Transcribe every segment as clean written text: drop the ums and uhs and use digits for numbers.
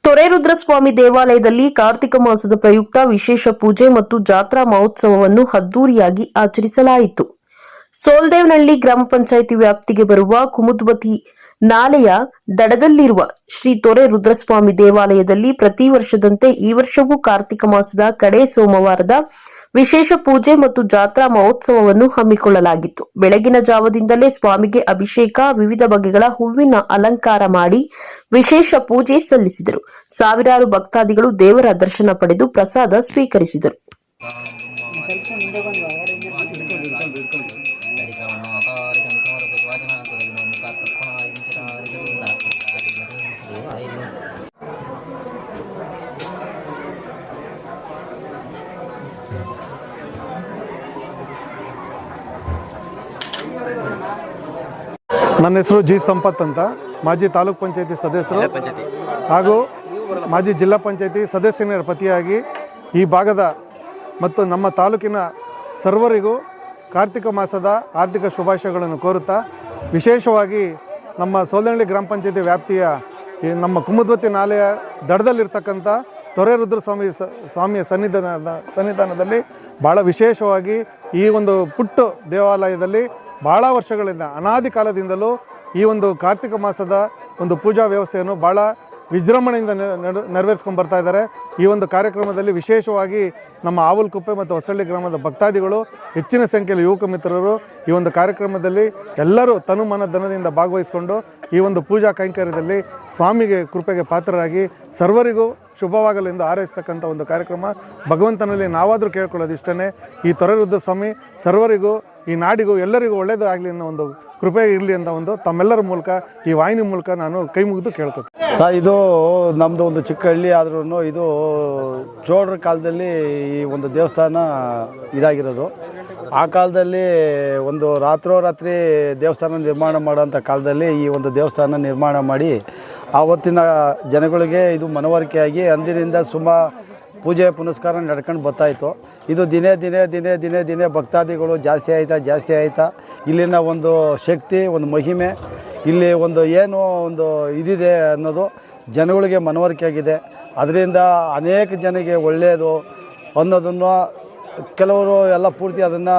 ತೊರೆರುದ್ರಸ್ವಾಮಿ ದೇವಾಲಯದಲ್ಲಿ ಕಾರ್ತಿಕ ಮಾಸದ ಪ್ರಯುಕ್ತ ವಿಶೇಷ ಪೂಜೆ ಮತ್ತು ಜಾತ್ರಾ ಮಹೋತ್ಸವವನ್ನು ಅದ್ದೂರಿಯಾಗಿ ಆಚರಿಸಲಾಯಿತು. ಸೋಲ್ದೇವನಹಳ್ಳಿ ಗ್ರಾಮ ಪಂಚಾಯಿತಿ ವ್ಯಾಪ್ತಿಗೆ ಬರುವ ಕುಮುದ್ವತಿ ನಾಲೆಯ ದಡದಲ್ಲಿರುವ ಶ್ರೀ ತೊರೆರುದ್ರಸ್ವಾಮಿ ದೇವಾಲಯದಲ್ಲಿ ಪ್ರತಿ ವರ್ಷದಂತೆ ಈ ವರ್ಷವೂ ಕಾರ್ತಿಕ ಮಾಸದ ಕಡೇ ಸೋಮವಾರದ ವಿಶೇಷ ಪೂಜೆ ಮತ್ತು ಜಾತ್ರಾ ಮಹೋತ್ಸವವನ್ನು ಹಮ್ಮಿಕೊಳ್ಳಲಾಗಿತ್ತು. ಬೆಳಗಿನ ಜಾವದಿಂದಲೇ ಸ್ವಾಮಿಗೆ ಅಭಿಷೇಕ, ವಿವಿಧ ಬಗೆಗಳ ಹೂವಿನ ಅಲಂಕಾರ ಮಾಡಿ ವಿಶೇಷ ಪೂಜೆ ಸಲ್ಲಿಸಿದರು. ಸಾವಿರಾರು ಭಕ್ತಾದಿಗಳು ದೇವರ ದರ್ಶನ ಪಡೆದು ಪ್ರಸಾದ ಸ್ವೀಕರಿಸಿದರು. ನನ್ನ ಹೆಸರು ಜಿ ಸಂಪತ್ ಅಂತ, ಮಾಜಿ ತಾಲೂಕ್ ಪಂಚಾಯತಿ ಸದಸ್ಯರು ಹಾಗೂ ಮಾಜಿ ಜಿಲ್ಲಾ ಪಂಚಾಯತಿ ಸದಸ್ಯರ ಪತಿಯಾಗಿ ಈ ಭಾಗದ ಮತ್ತು ನಮ್ಮ ತಾಲೂಕಿನ ಸರ್ವರಿಗೂ ಕಾರ್ತಿಕ ಮಾಸದ ಆರ್ಥಿಕ ಶುಭಾಶಯಗಳನ್ನು ಕೋರುತ್ತಾ, ವಿಶೇಷವಾಗಿ ನಮ್ಮ ಸೋಲ್ದೇವನಹಳ್ಳಿ ಗ್ರಾಮ ಪಂಚಾಯತಿ ವ್ಯಾಪ್ತಿಯ ನಮ್ಮ ಕುಮುದ್ವತಿ ನಾಲೆಯ ದಡದಲ್ಲಿರ್ತಕ್ಕಂಥ ತೊರೆರುದ್ರಸ್ವಾಮಿಯ ಸನ್ನಿಧಾನದಲ್ಲಿ ಭಾಳ ವಿಶೇಷವಾಗಿ ಈ ಒಂದು ಪುಟ್ಟ ದೇವಾಲಯದಲ್ಲಿ ಭಾಳ ವರ್ಷಗಳಿಂದ ಅನಾದಿ ಕಾಲದಿಂದಲೂ ಈ ಒಂದು ಕಾರ್ತಿಕ ಮಾಸದ ಒಂದು ಪೂಜಾ ವ್ಯವಸ್ಥೆಯನ್ನು ಭಾಳ ವಿಜೃಂಭಣೆಯಿಂದ ನೆರವೇರಿಸ್ಕೊಂಡು ಬರ್ತಾ ಇದ್ದಾರೆ. ಈ ಒಂದು ಕಾರ್ಯಕ್ರಮದಲ್ಲಿ ವಿಶೇಷವಾಗಿ ನಮ್ಮ ಆವಲ್ಕುಪ್ಪೆ ಮತ್ತು ಹೊಸಳ್ಳಿ ಗ್ರಾಮದ ಭಕ್ತಾದಿಗಳು ಹೆಚ್ಚಿನ ಸಂಖ್ಯೆಯಲ್ಲಿ ಯುವಕ ಮಿತ್ರರು ಈ ಒಂದು ಕಾರ್ಯಕ್ರಮದಲ್ಲಿ ಎಲ್ಲರೂ ತನುಮನ ಧನದಿಂದ ಭಾಗವಹಿಸಿಕೊಂಡು ಈ ಒಂದು ಪೂಜಾ ಕೈಂಕರ್ಯದಲ್ಲಿ ಸ್ವಾಮಿಗೆ ಕೃಪೆಗೆ ಪಾತ್ರರಾಗಿ ಸರ್ವರಿಗೂ ಶುಭವಾಗಲೆಂದು ಹಾರೈಸ್ತಕ್ಕಂಥ ಒಂದು ಕಾರ್ಯಕ್ರಮ. ಭಗವಂತನಲ್ಲಿ ನಾವಾದರೂ ಕೇಳ್ಕೊಳ್ಳೋದು ಇಷ್ಟೇ, ಈ ತೊರೆರುದ್ರಸ್ವಾಮಿ ಸರ್ವರಿಗೂ ಈ ನಾಡಿಗೂ ಎಲ್ಲರಿಗೂ ಒಳ್ಳೆಯದು ಆಗಲಿ ಅನ್ನೋ ಒಂದು ಕೃಪೆ ಇರಲಿ ಅಂತ ಒಂದು ತಮ್ಮೆಲ್ಲರ ಮೂಲಕ ಈ ವಾಹಿನಿ ಮೂಲಕ ನಾನು ಕೈ ಮುಗಿದು ಕೇಳ್ಕೊತೀನಿ. ಇದು ನಮ್ಮದು ಒಂದು ಚಿಕ್ಕ ಹಳ್ಳಿ ಆದ್ರೂ ಇದು ಚೋಳರ ಕಾಲದಲ್ಲಿ ಈ ಒಂದು ದೇವಸ್ಥಾನ ಇದಾಗಿರೋದು. ಆ ಕಾಲದಲ್ಲಿ ಒಂದು ರಾತ್ರೋರಾತ್ರಿ ದೇವಸ್ಥಾನ ನಿರ್ಮಾಣ ಮಾಡೋಂಥ ಕಾಲದಲ್ಲಿ ಈ ಒಂದು ದೇವಸ್ಥಾನ ನಿರ್ಮಾಣ ಮಾಡಿ ಆವತ್ತಿನ ಜನಗಳಿಗೆ ಇದು ಮನವರಿಕೆಯಾಗಿ ಅಂದಿನಿಂದ ಪೂಜೆ ಪುನಸ್ಕಾರ ನಡ್ಕೊಂಡು ಬರ್ತಾಯಿತ್ತು. ಇದು ದಿನೇ ದಿನೇ ದಿನೇ ದಿನೇ ದಿನೇ ಭಕ್ತಾದಿಗಳು ಜಾಸ್ತಿ ಆಯ್ತಾ ಇಲ್ಲಿನ ಒಂದು ಶಕ್ತಿ, ಒಂದು ಮಹಿಮೆ, ಇಲ್ಲಿ ಒಂದು ಏನು ಒಂದು ಇದಿದೆ ಅನ್ನೋದು ಜನಗಳಿಗೆ ಮನವರಿಕೆ ಆಗಿದೆ. ಅದರಿಂದ ಅನೇಕ ಜನಕ್ಕೆ ಒಳ್ಳೆಯದು ಅನ್ನೋದನ್ನು ಕೆಲವರು ಎಲ್ಲ ಪೂರ್ತಿ ಅದನ್ನು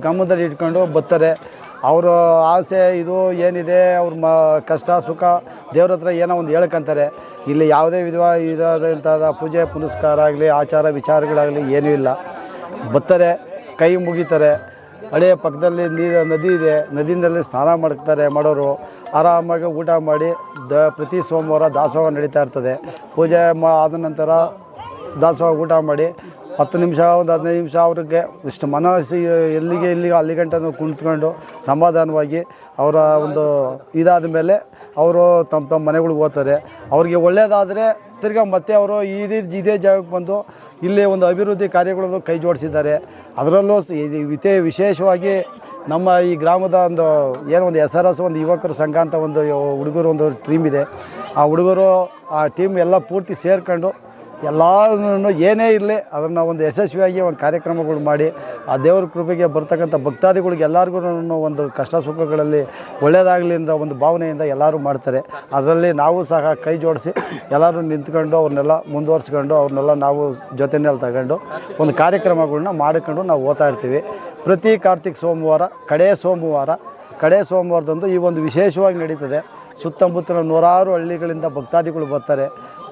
ಗಮನದಲ್ಲಿ ಇಟ್ಕೊಂಡು ಬರ್ತಾರೆ. ಅವರ ಆಸೆ ಇದು ಏನಿದೆ, ಅವ್ರ ಕಷ್ಟ ಸುಖ ದೇವ್ರ ಹತ್ರ ಏನೋ ಒಂದು ಹೇಳ್ಕೊಂತಾರೆ. ಇಲ್ಲಿ ಯಾವುದೇ ವಿಧವಾದಂಥ ಪೂಜೆ ಪುನಸ್ಕಾರ ಆಗಲಿ, ಆಚಾರ ವಿಚಾರಗಳಾಗಲಿ ಏನೂ ಇಲ್ಲ. ಬರ್ತಾರೆ, ಕೈ ಮುಗಿತಾರೆ. ಹಳೆಯ ಪಕ್ಕದಲ್ಲಿ ನದಿ ಇದೆ, ನದಿಯಿಂದಲೇ ಸ್ನಾನ ಮಾಡೋರು ಆರಾಮಾಗಿ ಊಟ ಮಾಡಿ ಪ್ರತಿ ಸೋಮವಾರ ದಾಸೋಹ ನಡೀತಾ ಇರ್ತದೆ. ಪೂಜೆ ಆದ ನಂತರ ದಾಸೋಹ ಊಟ ಮಾಡಿ 10 ನಿಮಿಷ ಒಂದು 15 ನಿಮಿಷ ಅವ್ರಿಗೆ ಇಷ್ಟು ಮನಸ್ಸು ಎಲ್ಲಿಗೆ ಅಲ್ಲಿ ಗಂಟೆ ಕುಳಿತುಕೊಂಡು ಸಮಾಧಾನವಾಗಿ ಅವರ ಒಂದು ಇದಾದ ಮೇಲೆ ಅವರು ತಮ್ಮ ಮನೆಗಳಿಗೆ ಹೋಗ್ತಾರೆ. ಅವ್ರಿಗೆ ಒಳ್ಳೆಯದಾದರೆ ತಿರ್ಗಾ ಮತ್ತೆ ಅವರು ಇದೇ ಜಾಗಕ್ಕೆ ಬಂದು ಇಲ್ಲಿ ಒಂದು ಅಭಿವೃದ್ಧಿ ಕಾರ್ಯಗಳನ್ನು ಕೈ ಜೋಡಿಸಿದ್ದಾರೆ. ಅದರಲ್ಲೂ ವಿಶೇಷವಾಗಿ ನಮ್ಮ ಈ ಗ್ರಾಮದ ಒಂದು SRS ಒಂದು ಯುವಕರ ಸಂಘ ಅಂತ ಒಂದು ಹುಡುಗರು ಒಂದು ಟೀಮ್ ಇದೆ. ಆ ಹುಡುಗರು ಆ ಟೀಮ್ ಎಲ್ಲ ಪೂರ್ತಿ ಸೇರ್ಕೊಂಡು ಎಲ್ಲರೂ ಏನೇ ಇರಲಿ ಅದನ್ನು ಒಂದು ಯಶಸ್ವಿಯಾಗಿ ಒಂದು ಕಾರ್ಯಕ್ರಮಗಳು ಮಾಡಿ ಆ ದೇವರ ಕೃಪೆಗೆ ಬರ್ತಕ್ಕಂಥ ಭಕ್ತಾದಿಗಳಿಗೆ ಎಲ್ಲರಿಗೂ ಒಂದು ಕಷ್ಟ ಸುಖಗಳಲ್ಲಿ ಒಳ್ಳೆಯದಾಗಲಿ ಅಂತ ಒಂದು ಭಾವನೆಯಿಂದ ಎಲ್ಲರೂ ಮಾಡ್ತಾರೆ. ಅದರಲ್ಲಿ ನಾವು ಸಹ ಕೈ ಜೋಡಿಸಿ ಎಲ್ಲರೂ ನಿಂತ್ಕೊಂಡು ಅವ್ರನ್ನೆಲ್ಲ ಮುಂದುವರ್ಸ್ಕೊಂಡು ಅವ್ರನ್ನೆಲ್ಲ ನಾವು ಜೊತೆಯಲ್ಲಿ ತಗೊಂಡು ಒಂದು ಕಾರ್ಯಕ್ರಮಗಳನ್ನ ಮಾಡಿಕೊಂಡು ನಾವು ಓದ್ತಾ ಇರ್ತೀವಿ. ಪ್ರತಿ ಕಾರ್ತಿಕ ಸೋಮವಾರ ಕಡೇ ಸೋಮವಾರದಂದು ಈ ಒಂದು ವಿಶೇಷವಾಗಿ ನಡೀತದೆ. ಸುತ್ತಮುತ್ತಲ ನೂರಾರು ಹಳ್ಳಿಗಳಿಂದ ಭಕ್ತಾದಿಗಳು ಬರ್ತಾರೆ,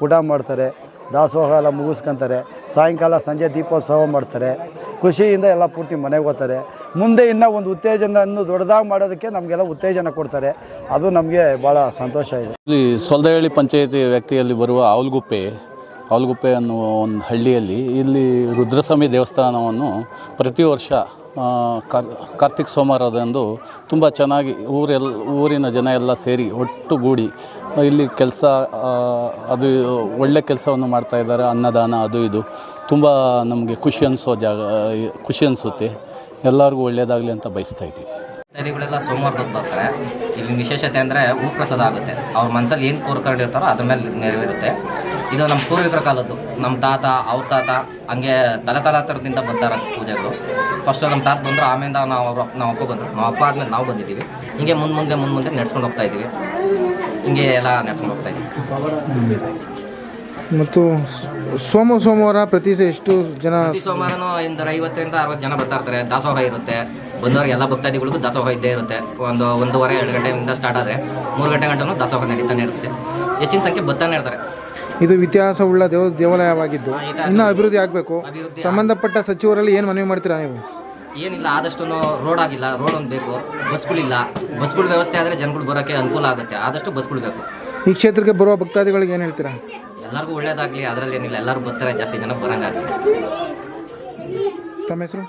ಊಟ ಮಾಡ್ತಾರೆ, ದಾಸೋಹ ಎಲ್ಲ ಮುಗಿಸ್ಕೊತಾರೆ. ಸಾಯಂಕಾಲ ಸಂಜೆ ದೀಪೋತ್ಸವ ಮಾಡ್ತಾರೆ. ಖುಷಿಯಿಂದ ಎಲ್ಲ ಪೂರ್ತಿ ಮನೆಗೆ ಹೋಗ್ತಾರೆ. ಮುಂದೆ ಇನ್ನೂ ಒಂದು ಉತ್ತೇಜನ ದೊಡ್ಡದಾಗಿ ಮಾಡೋದಕ್ಕೆ ನಮಗೆಲ್ಲ ಉತ್ತೇಜನ ಕೊಡ್ತಾರೆ. ಅದು ನಮಗೆ ಭಾಳ ಸಂತೋಷ ಇದೆ. ಇಲ್ಲಿ ಸೋಲ್ದೇವನಹಳ್ಳಿ ಪಂಚಾಯತಿ ವ್ಯಾಪ್ತಿಯಲ್ಲಿ ಬರುವ ಆವಲ್ಗುಪ್ಪೆ ಅನ್ನುವ ಒಂದು ಹಳ್ಳಿಯಲ್ಲಿ ಇಲ್ಲಿ ರುದ್ರಸ್ವಾಮಿ ದೇವಸ್ಥಾನವನ್ನು ಪ್ರತಿ ವರ್ಷ ಕಾರ್ತಿಕ ಸೋಮವಾರದಂದು ತುಂಬ ಚೆನ್ನಾಗಿ ಊರಿನ ಜನ ಎಲ್ಲ ಸೇರಿ ಒಟ್ಟುಗೂಡಿ ಇಲ್ಲಿ ಕೆಲಸ ಅದು ಒಳ್ಳೆ ಕೆಲಸವನ್ನು ಮಾಡ್ತಾಯಿದ್ದಾರೆ. ಅನ್ನದಾನ ಅದು ಇದು ತುಂಬ ನಮಗೆ ಖುಷಿ ಅನಿಸುತ್ತೆ. ಎಲ್ಲರಿಗೂ ಒಳ್ಳೆಯದಾಗಲಿ ಅಂತ ಬಯಸ್ತಾ ಇದ್ದೀವಿ. ಭಕ್ತಾದಿಗಳೆಲ್ಲ ಸೋಮವಾರದೊತ್ತು ಬರ್ತಾರೆ. ಇಲ್ಲಿ ವಿಶೇಷತೆ ಅಂದರೆ ಹೂ ಪ್ರಸಾದ ಆಗುತ್ತೆ. ಅವ್ರ ಮನಸ್ಸಲ್ಲಿ ಏನು ಕೋರ್ಕೊಂಡಿರ್ತಾರೋ ಅದ್ರ ಮೇಲೆ ನೆರವೇರುತ್ತೆ. ಇದು ನಮ್ಮ ಪೂರ್ವಿಕರ ಕಾಲದ್ದು. ನಮ್ಮ ತಾತ ಅವ್ರ ತಾತ ಹಂಗೆ ತಲೆತಲಾಂತರದಿಂದ ಬರ್ತಾರೆ ಪೂಜೆಗಳು. ಫಸ್ಟು ನಮ್ಮ ತಾತ ಬಂದರು, ಆಮೇಲೆ ನಾವು ಅಪ್ಪ ಬಂದರು, ನಾವು ಅಪ್ಪ ಆದಮೇಲೆ ನಾವು ಬಂದಿದ್ದೀವಿ. ಹೀಗೆ ಮುಂದೆ ನಡ್ಸ್ಕೊಂಡು ಹೋಗ್ತಾ ಇದ್ದೀವಿ. ಹಿಂಗೆ ಎಲ್ಲ ನಡ್ಸ್ಕೊಂಡು ಹೋಗ್ತಾ ಇದ್ದೀವಿ. ಮತ್ತು ಸೋಮವಾರ ಪ್ರತಿ ಎಷ್ಟು ಜನ? ಪ್ರತಿ ಸೋಮವಾರನೂ 50ರಿಂದ 60 ಜನ ಬರ್ತಾ ಇರ್ತಾರೆ. ದಾಸೋಹ ಇರುತ್ತೆ. ಬಂದವರಿಗೆ ಎಲ್ಲ ಭಕ್ತಾದಿಗಳಿಗೂ ದಾಸೋಹ ಇದ್ದೇ ಇರುತ್ತೆ. 1:30-2 ಗಂಟೆಯಿಂದ ಸ್ಟಾರ್ಟ್ ಆದರೆ 3 ಗಂಟೆ ಗಂಟನೂ ದಾಸೋಹ ನಡೀತಾನೆ ಇರುತ್ತೆ. ಹೆಚ್ಚಿನ ಸಂಖ್ಯೆ ಬರ್ತಾನೆ ಇರ್ತಾರೆ. ಇದು ಇತಿಹಾಸವುಳ್ಳ ದೇವಾಲಯವಾಗಿದ್ದು ಇನ್ನೂ ಅಭಿವೃದ್ಧಿ ಆಗಬೇಕು. ಸಂಬಂಧಪಟ್ಟ ಸಚಿವರಲ್ಲಿ ಏನು ಮನವಿ ಮಾಡ್ತೀರಾ ನೀವು? ಏನಿಲ್ಲ, ಆದಷ್ಟು ರೋಡ್ ಆಗಿಲ್ಲ, ರೋಡ್ ಒಂದು ಬೇಕು. ಬಸ್ಗಳಿಲ್ಲ, ಬಸ್ಗಳ ವ್ಯವಸ್ಥೆ ಆದರೆ ಜನಗಳು ಬರೋಕ್ಕೆ ಅನುಕೂಲ ಆಗುತ್ತೆ. ಆದಷ್ಟು ಬಸ್ಗಳು ಬೇಕು. ಈ ಕ್ಷೇತ್ರಕ್ಕೆ ಬರುವ ಭಕ್ತಾದಿಗಳಿಗೆ ಏನು ಹೇಳ್ತೀರಾ? ಎಲ್ಲರಿಗೂ ಒಳ್ಳೇದಾಗಲಿ, ಅದರಲ್ಲಿ ಏನಿಲ್ಲ, ಎಲ್ಲರೂ ಬರ್ತಾರೆ, ಜಾಸ್ತಿ ಜನ ಬರೋಂಗಾಗಲಿ. ತಮ್ಮ ಹೆಸರು?